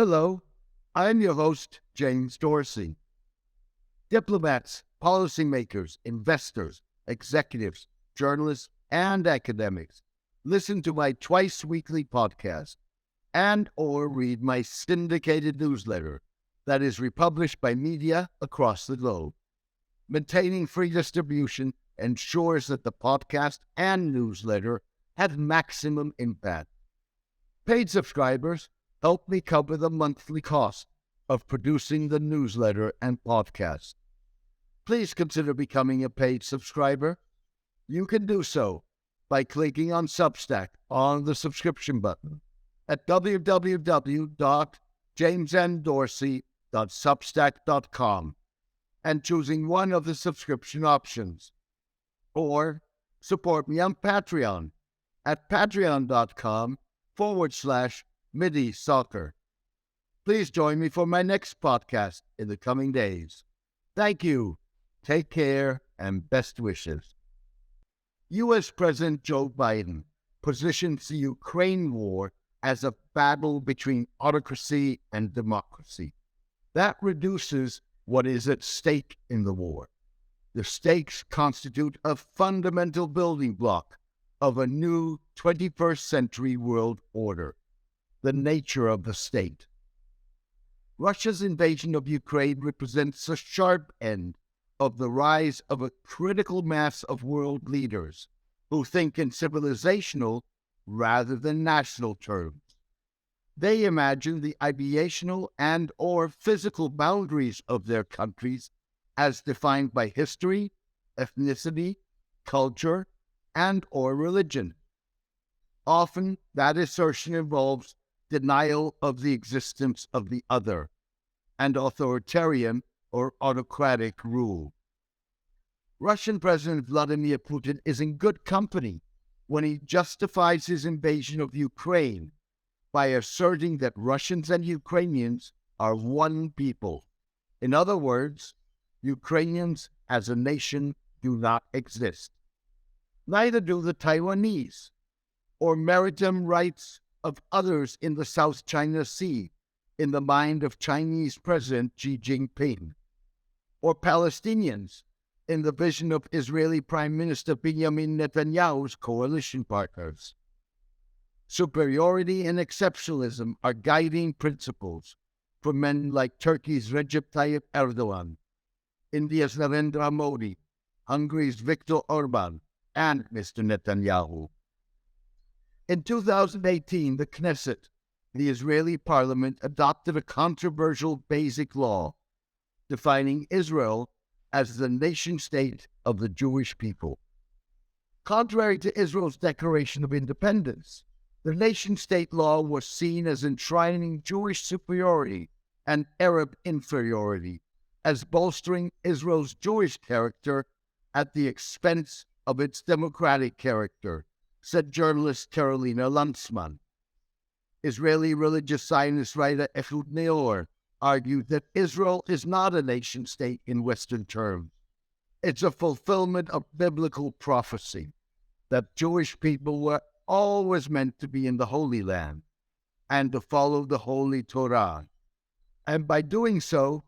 Hello, I'm your host, James Dorsey. Diplomats, policymakers, investors, executives, journalists, and academics listen to my twice-weekly podcast and/or read my syndicated newsletter that is republished by media across the globe. Maintaining free distribution ensures that the podcast and newsletter have maximum impact. Paid subscribers help me cover the monthly cost of producing the newsletter and podcast. Please consider becoming a paid subscriber. You can do so by clicking on Substack on the subscription button at www.jamesndorsey.substack.com and choosing one of the subscription options. Or support me on Patreon at patreon.com/MIDI Soccer. Please join me for my next podcast in the coming days. Thank you. Take care and best wishes. U.S. President Joe Biden positions the Ukraine war as a battle between autocracy and democracy. That reduces what is at stake in the war. The stakes constitute a fundamental building block of a new 21st century world order, the nature of the state. Russia's invasion of Ukraine represents a sharp end of the rise of a critical mass of world leaders who think in civilizational rather than national terms. They imagine the ideational and/or physical boundaries of their countries as defined by history, ethnicity, culture, and/or religion. Often, that assertion involves denial of the existence of the other and authoritarian or autocratic rule. Russian President Vladimir Putin is in good company when he justifies his invasion of Ukraine by asserting that Russians and Ukrainians are one people. In other words, Ukrainians as a nation do not exist. Neither do the Taiwanese or maritime rights of others in the South China Sea in the mind of Chinese President Xi Jinping, or Palestinians in the vision of Israeli Prime Minister Benjamin Netanyahu's coalition partners. Superiority and exceptionalism are guiding principles for men like Turkey's Recep Tayyip Erdogan, India's Narendra Modi, Hungary's Viktor Orban, and Mr. Netanyahu. In 2018, the Knesset, the Israeli parliament, adopted a controversial basic law defining Israel as the nation-state of the Jewish people. Contrary to Israel's Declaration of Independence, the nation-state law was seen as enshrining Jewish superiority and Arab inferiority, as bolstering Israel's Jewish character at the expense of its democratic character, said journalist Carolina Lanzman. Israeli religious Zionist writer Ehud Neor argued that Israel is not a nation-state in Western terms. It's a fulfillment of biblical prophecy that Jewish people were always meant to be in the Holy Land and to follow the Holy Torah. And by doing so,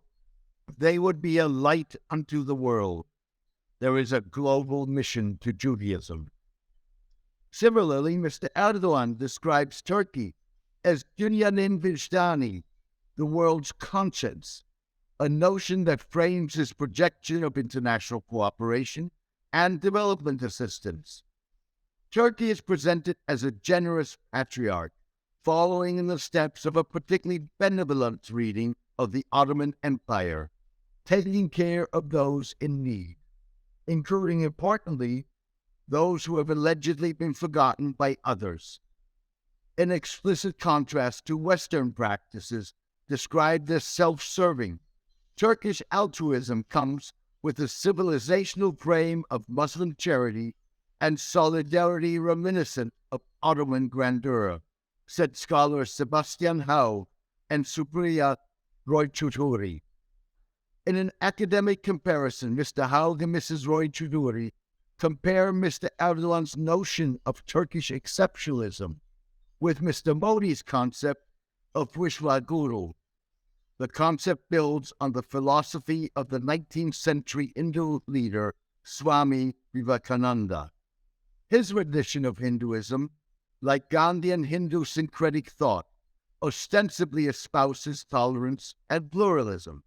they would be a light unto the world. There is a global mission to Judaism. Similarly, Mr. Erdogan describes Turkey as Dünyanın Vicdanı, the world's conscience, a notion that frames his projection of international cooperation and development assistance. Turkey is presented as a generous patriarch, following in the steps of a particularly benevolent reading of the Ottoman Empire, taking care of those in need, including, importantly, those who have allegedly been forgotten by others. In explicit contrast to Western practices described as self-serving, Turkish altruism comes with a civilizational frame of Muslim charity and solidarity reminiscent of Ottoman grandeur, said scholars Sebastian Hau and Supriya Roy-Choudhury. In an academic comparison, Mr. Hau and Mrs. Roy-Choudhury compare Mr. Erdogan's notion of Turkish exceptionalism with Mr. Modi's concept of Vishwaguru. The concept builds on the philosophy of the 19th century Hindu leader Swami Vivekananda. His rendition of Hinduism, like Gandhian Hindu syncretic thought, ostensibly espouses tolerance and pluralism.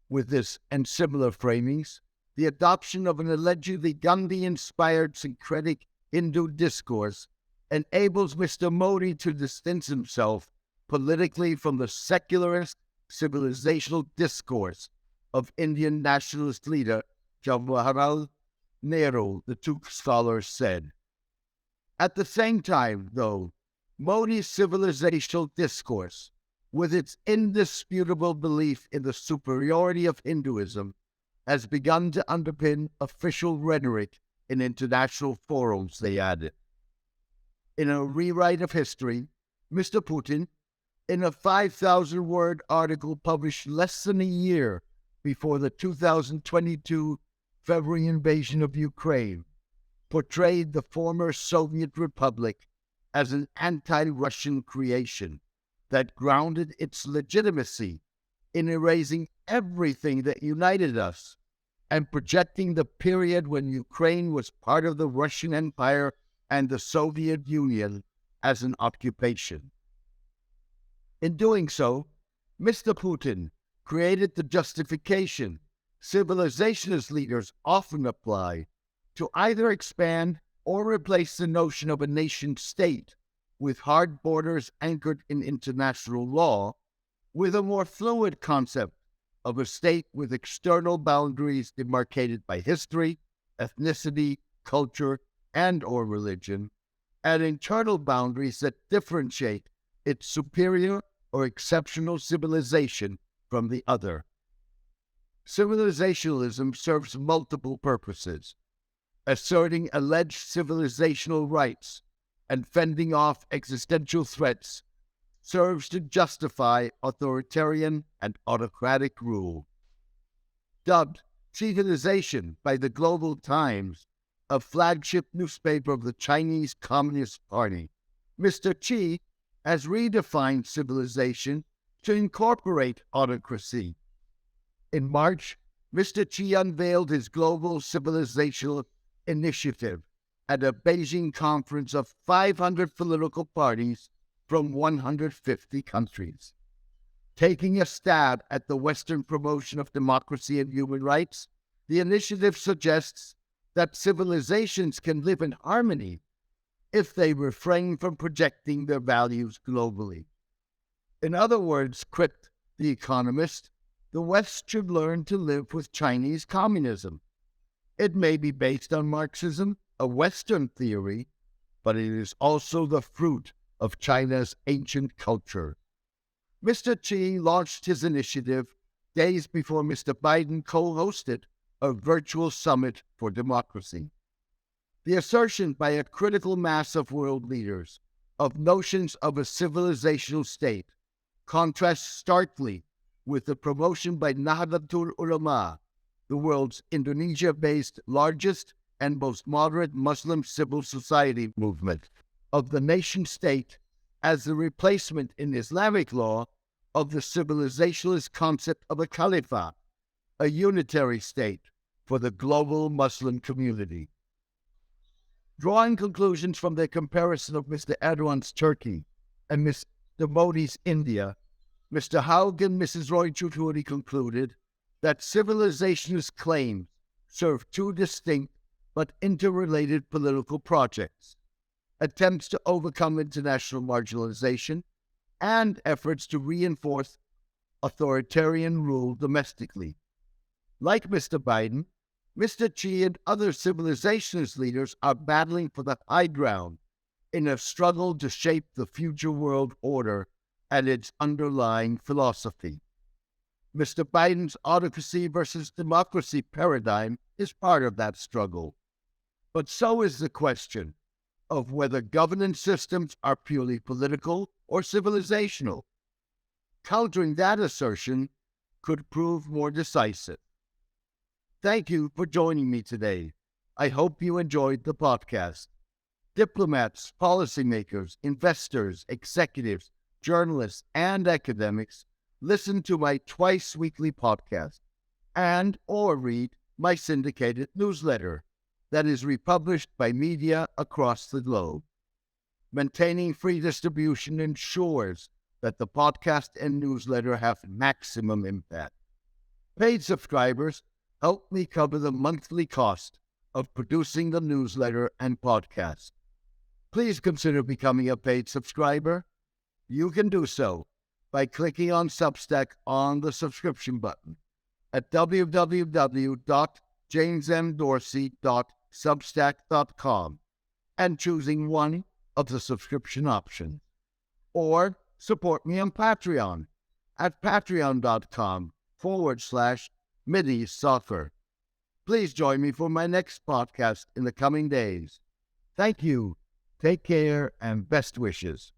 With this and similar framings, the adoption of an allegedly Gandhi-inspired syncretic Hindu discourse enables Mr. Modi to distance himself politically from the secularist civilizational discourse of Indian nationalist leader Jawaharlal Nehru, the two scholars said. At the same time, though, Modi's civilizational discourse, with its indisputable belief in the superiority of Hinduism, has begun to underpin official rhetoric in international forums, they added. In a rewrite of history, Mr. Putin, in a 5,000-word article published less than a year before the 2022 February invasion of Ukraine, portrayed the former Soviet Republic as an anti-Russian creation that grounded its legitimacy in erasing everything that united us and projecting the period when Ukraine was part of the Russian Empire and the Soviet Union as an occupation. In doing so, Mr. Putin created the justification civilizationist leaders often apply to either expand or replace the notion of a nation-state with hard borders anchored in international law with a more fluid concept of a state with external boundaries demarcated by history, ethnicity, culture, and/or religion, and internal boundaries that differentiate its superior or exceptional civilization from the other. Civilizationalism serves multiple purposes: asserting alleged civilizational rights and fending off existential threats serves to justify authoritarian and autocratic rule. Dubbed Civilization by the Global Times, a flagship newspaper of the Chinese Communist Party, Mr. Xi has redefined civilization to incorporate autocracy. In March, Mr. Xi unveiled his global civilizational initiative at a Beijing conference of 500 political parties from 150 countries. Taking a stab at the Western promotion of democracy and human rights, the initiative suggests that civilizations can live in harmony if they refrain from projecting their values globally. In other words, quipped The Economist, the West should learn to live with Chinese communism. It may be based on Marxism, a Western theory, but it is also the fruit of China's ancient culture. Mr. Xi launched his initiative days before Mr. Biden co-hosted a virtual summit for democracy. The assertion by a critical mass of world leaders of notions of a civilizational state contrasts starkly with the promotion by Nahdlatul Ulama, the world's Indonesia-based largest and most moderate Muslim civil society movement, of the nation-state as the replacement in Islamic law of the civilizationalist concept of a caliphate, a unitary state for the global Muslim community. Drawing conclusions from their comparison of Mr. Erdogan's Turkey and Mr. Modi's India, Mr. Haug and Mrs. Roy Chudhuri concluded that civilizationist claims serve two distinct but interrelated political projects: attempts to overcome international marginalization and efforts to reinforce authoritarian rule domestically. Like Mr. Biden, Mr. Xi and other civilizationist leaders are battling for the high ground in a struggle to shape the future world order and its underlying philosophy. Mr. Biden's autocracy versus democracy paradigm is part of that struggle. But so is the question of whether governance systems are purely political or civilizational. Countering that assertion could prove more decisive. Thank you for joining me today. I hope you enjoyed the podcast. Diplomats, policymakers, investors, executives, journalists, and academics listen to my twice-weekly podcast and or read my syndicated newsletter that is republished by media across the globe. Maintaining free distribution ensures that the podcast and newsletter have maximum impact. Paid subscribers help me cover the monthly cost of producing the newsletter and podcast. Please consider becoming a paid subscriber. You can do so by clicking on Substack on the subscription button at www.jamesmdorsey.substack.com and choosing one of the subscription options. Or support me on Patreon at patreon.com/Mideast Please join me for my next podcast in the coming days. Thank you. Take care and best wishes.